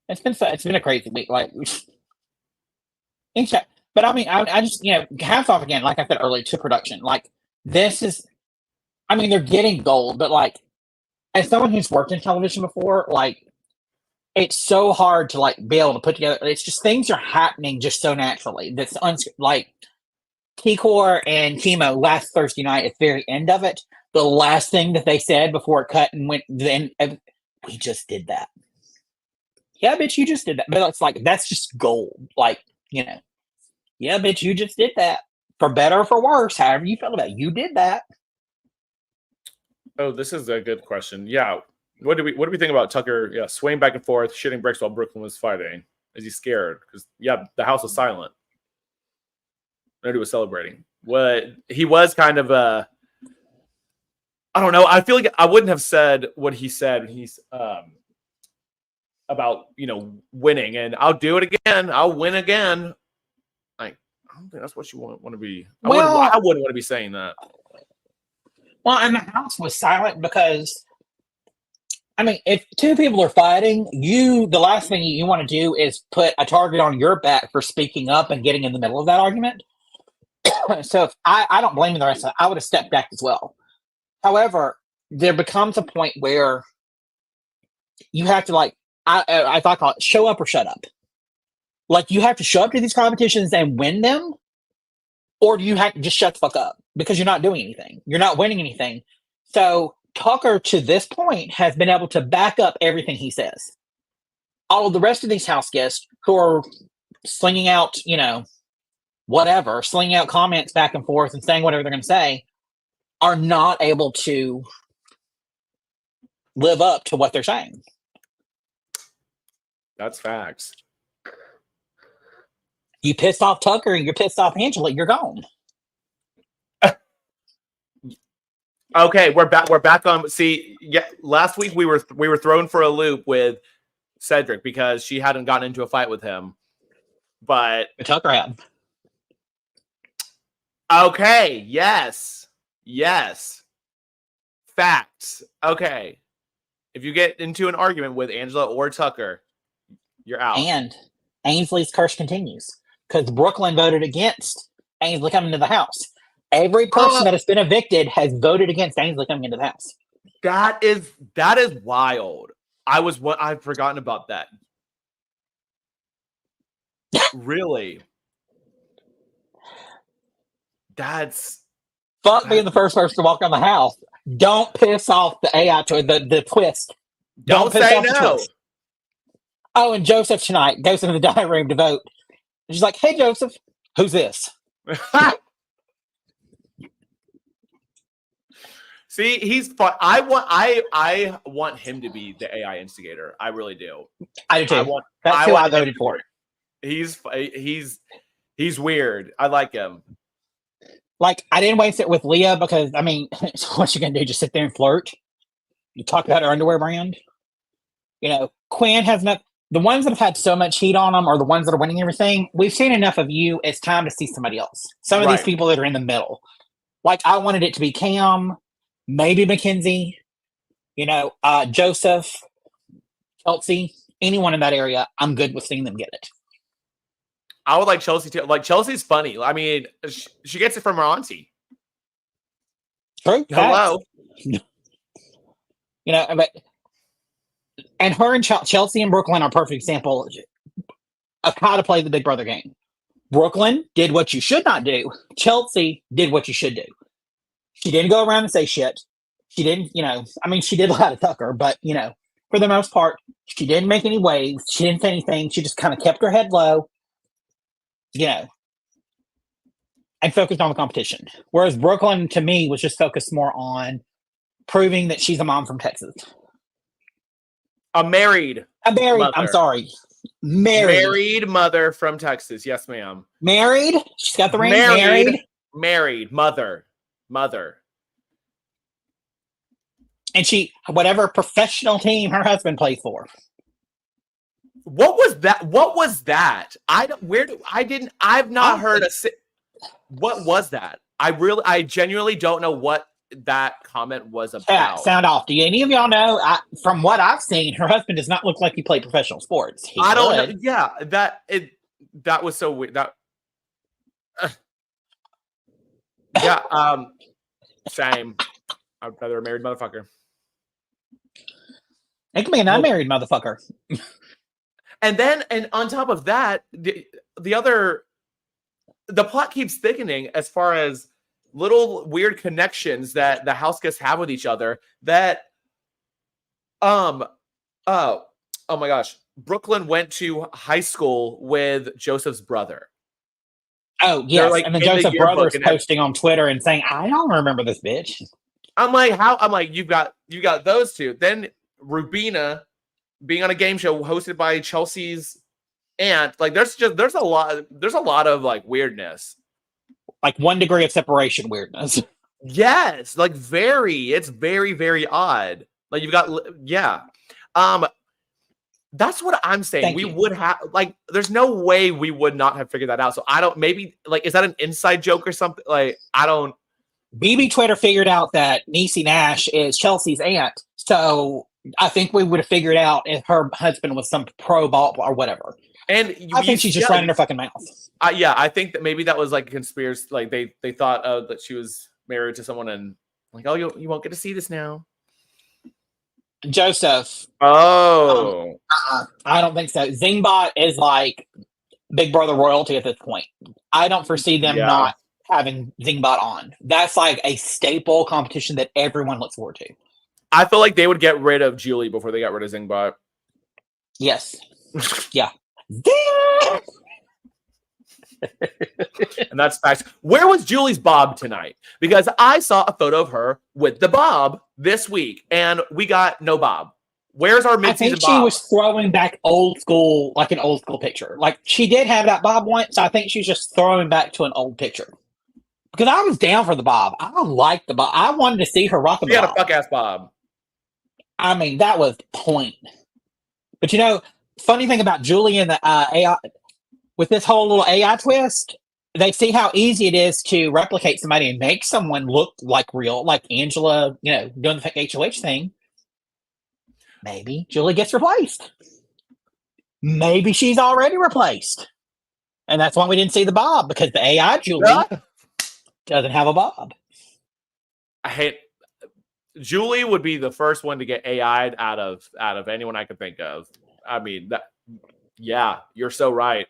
It's been a crazy week. But I mean, I just hats off again. Like I said earlier, to production. This is, I mean, they're getting gold, but as someone who's worked in television before, it's so hard to like be able to put together. It's just things are happening just so naturally. That's like Kikor and Chemo last Thursday night at the very end of it. The last thing that they said before it cut and went, then we just did that. Yeah, bitch, you just did that. But it's like, that's just gold. Like, yeah, bitch, you just did that. For better or for worse, however you feel about it. You did that. Oh, this is a good question. Yeah. What do we think about Tucker? Yeah, swaying back and forth, shitting bricks while Brooklyn was fighting. Is he scared? Because the house was silent. Nobody was celebrating. He was kind of I don't know. I feel like I wouldn't have said what he said when he's about winning, and I'll do it again. I'll win again. I don't think that's what you want to be. I wouldn't want to be saying that. Well, and the house was silent because, I mean, if two people are fighting, the last thing you want to do is put a target on your back for speaking up and getting in the middle of that argument. So if I don't blame the rest of it. I would have stepped back as well. However, there becomes a point where you have to, like, I call it show up or shut up. Like, you have to show up to these competitions and win them, or do you have to just shut the fuck up because you're not doing anything? You're not winning anything. So Tucker, to this point, has been able to back up everything he says. All of the rest of these house guests who are slinging out, slinging out comments back and forth and saying whatever they're going to say, are not able to live up to what they're saying. That's facts. You pissed off Tucker and you're pissed off Angela, you're gone. Okay, we're back on. See, last week we were thrown for a loop with Cedric because she hadn't gotten into a fight with him, but Tucker had. Okay, yes, facts. Okay, if you get into an argument with Angela or Tucker, you're out. And Ainsley's curse continues because Brooklyn voted against Ainsley coming to the house. Every person that has been evicted has voted against Ainsley coming into the house. That is wild. I've forgotten about that. Really? That's being the first person to walk on the house. Don't piss off the AI to the twist. Don't piss say off no. The twist. Oh, and Joseph tonight goes into the dining room to vote. And she's like, "Hey, Joseph, who's this?" See, he's fun. I want him to be the AI instigator. I really do. I do too. That's who I voted for. He's weird. I like him. Like, I didn't waste it with Leah because, I mean, what's she going to do? Just sit there and flirt? You talk about her underwear brand? Quinn has enough. The ones that have had so much heat on them are the ones that are winning everything. We've seen enough of you. It's time to see somebody else. Some of these people that are in the middle. Like, I wanted it to be Cam, maybe Mackenzie, Joseph, Chelsea, anyone in that area. I'm good with seeing them get it. I would like Chelsea too. Like, Chelsea's funny. I mean, she gets it from her auntie. True. Hello. But and her and Chelsea and Brooklyn are a perfect example of how to play the Big Brother game. Brooklyn did what you should not do. Chelsea did what you should do. She didn't go around and say shit. She didn't, she did lie to Tucker, but, for the most part, she didn't make any waves. She didn't say anything. She just kind of kept her head low, and focused on the competition. Whereas Brooklyn, to me, was just focused more on proving that she's a mom from Texas. Married mother from Texas. Yes, ma'am. Married? She's got the ring. Married mother. And whatever professional team her husband plays for. What was that? I've not heard what was that? I genuinely don't know what that comment was about. Yeah, sound off. Do any of y'all know? From what I've seen, her husband does not look like he played professional sports. I don't know. Yeah, that was so weird. Shame. I'd rather a married motherfucker. It can be an unmarried motherfucker. And on top of that, the plot keeps thickening as far as little weird connections that the house guests have with each other. That oh my gosh, Brooklyn went to high school with Joseph's brother. Oh yes, like and then in the Joseph yearbook Brothers and posting on Twitter and saying, "I don't remember this bitch." I'm like, how? I'm like, you got those two. Then Rubina being on a game show hosted by Chelsea's aunt. Like, there's a lot of like weirdness. Like 1 degree of separation weirdness. Yes, like it's very, very odd. Like you've got, yeah. That's what I'm saying. Thank We you. would have, like, there's no way we would not have figured that out. So I don't, maybe, like, is that an inside joke or something? Like, I don't. BB Twitter figured out that Niecy Nash is Chelsea's aunt. So I think we would have figured out if her husband was some pro ball or whatever. And I think she's just running her fucking mouth. Yeah, I think that maybe that was like a conspiracy. Like they thought that she was married to someone and like, oh, you won't get to see this now. Joseph. Oh. I don't think so. Zingbot is like Big Brother royalty at this point. I don't foresee them not having Zingbot on. That's like a staple competition that everyone looks forward to. I feel like they would get rid of Julie before they got rid of Zingbot. Yes. Yeah. And that's facts. Where was Julie's bob tonight? Because I saw a photo of her with the bob this week, and we got no bob. Where's our mid-season bob? I think she was throwing back old school, like an old school picture. Like, she did have that bob once, so I think she's just throwing back to an old picture. Because I was down for the bob. I liked the bob. I wanted to see her rock the bob. She had a fuck-ass bob. I mean, that was the point. But, you know, funny thing about Julie and the AI, with this whole little AI twist, they see how easy it is to replicate somebody and make someone look like real, like Angela, you know, doing the fake HOH thing. Maybe Julie gets replaced. Maybe she's already replaced. And that's why we didn't see the bob, because the AI Julie doesn't have a bob. I hate Julie would be the first one to get AI'd out of anyone I could think of. I mean, yeah, you're so right.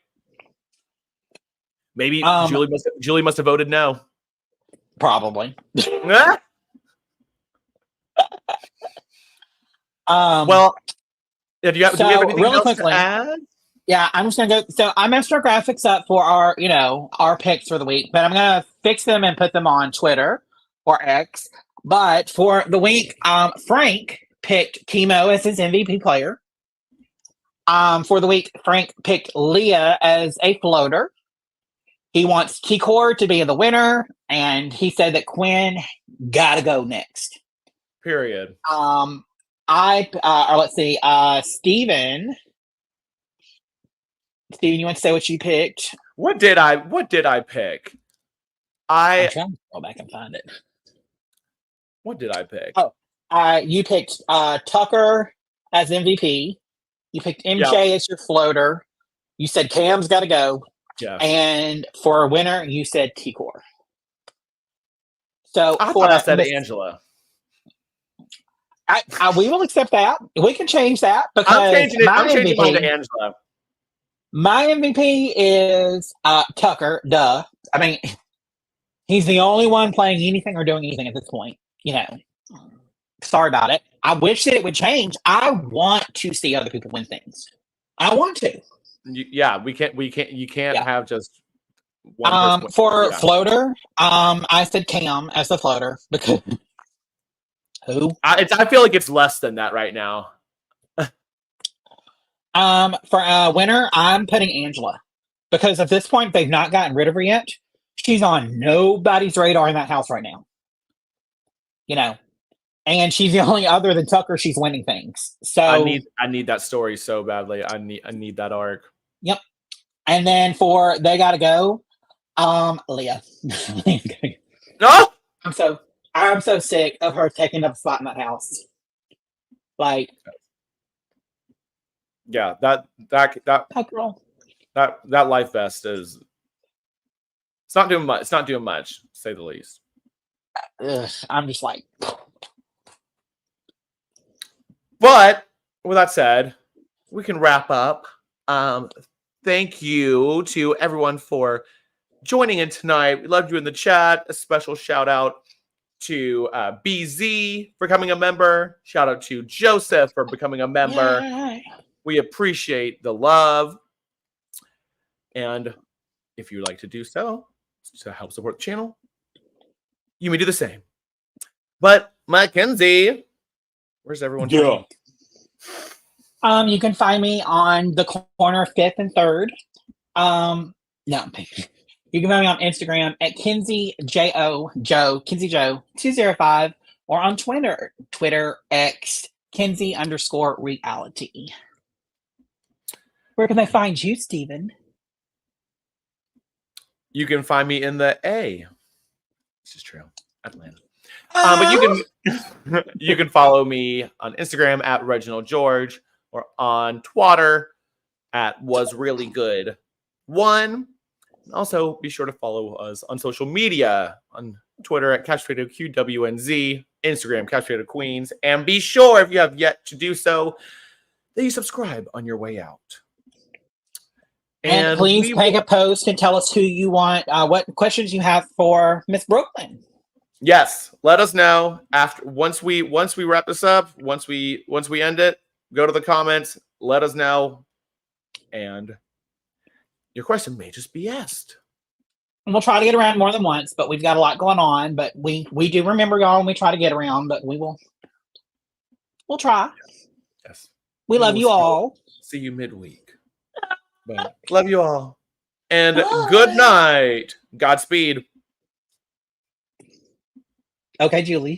Maybe Julie must have voted no. Probably. Well, do you have anything really else quickly, to add? Yeah, I'm just gonna go. So I messed our graphics up for our picks for the week, but I'm gonna fix them and put them on Twitter or X. But for the week, Frank picked Chemo as his MVP player. For the week, Frank picked Leah as a floater. He wants T-Core to be the winner, and he said that Quinn gotta go next. Period. Let's see, Steven, you want to say what you picked? What did I pick? I'm trying to go back and find it. What did I pick? Oh, you picked Tucker as MVP. You picked MJ as your floater. You said Cam's got to go. Yeah. And for a winner, you said T-Core. So I thought I said Angela. We will accept that. We can change that because I'm changing mine to Angela. My MVP is Tucker. Duh. I mean, he's the only one playing anything or doing anything at this point. You know, sorry about it. I wish that it would change. I want to see other people win things. I want to. We can't. You can't have just one person. For floater, I said Cam as the floater because who? I feel like it's less than that right now. For winner, I'm putting Angela because at this point they've not gotten rid of her yet. She's on nobody's radar in that house right now. You know, and she's the only other than Tucker. She's winning things. So I need that story so badly. I need that arc. Yep. And then for they gotta go, Leah. No. I'm so sick of her taking up a spot in that house. Like, yeah, that girl. That life vest is. It's not doing much. It's not doing much, to say the least. I'm just like. But with that said, we can wrap up Thank you to everyone for joining in tonight. We loved you in the chat. A special shout out to BZ for becoming a member. Shout out to Joseph for becoming a member. Yay. We appreciate the love. And if you'd like to do so to help support the channel, you may do the same. But Mackenzie, where's everyone? Yeah. You can find me on the corner 5th and 3rd. No, you can find me on Instagram at Kenzie Joe 205, or on Twitter X Kenzie_reality. Where can they find you, Stephen? You can find me in the A. This is true. Atlanta. But you can follow me on Instagram at Reginald George, or on Twitter at wasreallygood1. Also, be sure to follow us on social media, on Twitter at QWNZ, Instagram Castrated Queens, and be sure, if you have yet to do so, that you subscribe on your way out. And please make a post and tell us who you want, what questions you have for Miss Brooklyn. Yes, let us know once we wrap this up. Once we end it, go to the comments. Let us know, and your question may just be asked. And we'll try to get around more than once, but we've got a lot going on. But we do remember y'all, and we try to get around. But we'll try. Yes, we love you all. See you midweek. But love you all, and good night. Godspeed. Okay, Julie.